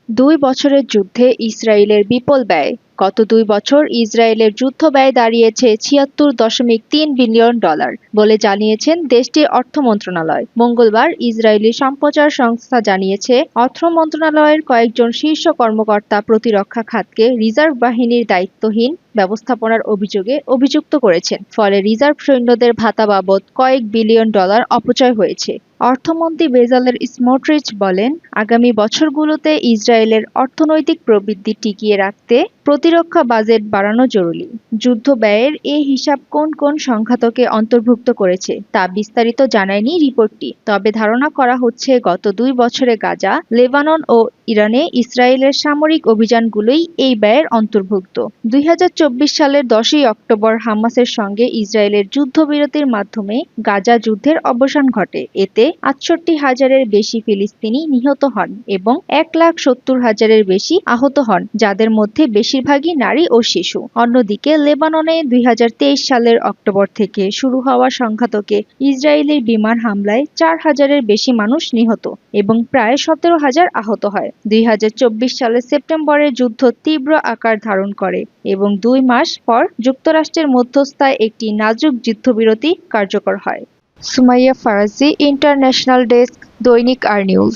২ বছরের যুদ্ধে ইসরায়েলের বিপুল ব্যয়। গত ২ বছর ইসরায়েলের যুদ্ধ ব্যয় দাঁড়িয়েছে $৭৬.৩ বিলিয়ন বলে জানিয়েছেন দেশটির অর্থ মন্ত্রণালয়। মঙ্গলবার ইসরায়েলি সম্প্রচার সংস্থা জানিয়েছে, অর্থ মন্ত্রণালয়ের কয়েকজন শীর্ষ কর্মকর্তা প্রতিরক্ষা খাতকে রিজার্ভ বাহিনীর দায়িত্বহীন ব্যবস্থাপনার অভিযোগে অভিযুক্ত করেছেন। ফলে রিজার্ভ সৈন্যদের ভাতা বাবদ কয়েক বিলিয়ন ডলার অপচয় হয়েছে। অর্থমন্ত্রী বেজালেল স্মোট্রিচ বলেন, আগামী বছরগুলোতে ইসরায়েলের অর্থনৈতিক প্রবৃদ্ধি টিকিয়ে রাখতে প্রতিরক্ষা বাজেট বাড়ানো জরুরি। যুদ্ধ ব্যয়ের এই হিসাব কোন কোন সংখাতকে অন্তর্ভুক্ত করেছে তা বিস্তারিত জানায়নি রিপোর্টটি। তবে ধারণা করা হচ্ছে, গত ২ বছরে গাজা, লেবানন ও ইরানে ইসরায়েলের সামরিক অভিযানগুলোই এই ব্যয়ের অন্তর্ভুক্ত। ২০২৪ সালের ১০ই অক্টোবর হামাসের সঙ্গে ইসরায়েলের যুদ্ধবিরতির মাধ্যমে গাজা যুদ্ধের অবসান ঘটে। এতে ৬৮,০০০-এর বেশি ফিলিস্তিনি নিহত হন এবং ১,৭০,০০০-এর বেশি আহত হন, যাদের মধ্যে বেশিরভাগই নারী ও শিশু। অন্যদিকে লেবাননে ২০২৩ সালের অক্টোবর থেকে শুরু হওয়া সংঘাতকে ইসরায়েলি বিমান হামলায় ৪,০০০-এর বেশি মানুষ নিহত এবং প্রায় ১৭,০০০ আহত হয়। ২০২৪ সালের সেপ্টেম্বরে যুদ্ধ তীব্র আকার ধারণ করে এবং ২ মাস পর যুক্তরাষ্ট্রের মধ্যস্থায় একটি নাজুক যুদ্ধবিরতি কার্যকর হয়। সুমাইয়া ফারাজি, ইন্টারন্যাশনাল ডেস্ক, দৈনিক আর নিউজ।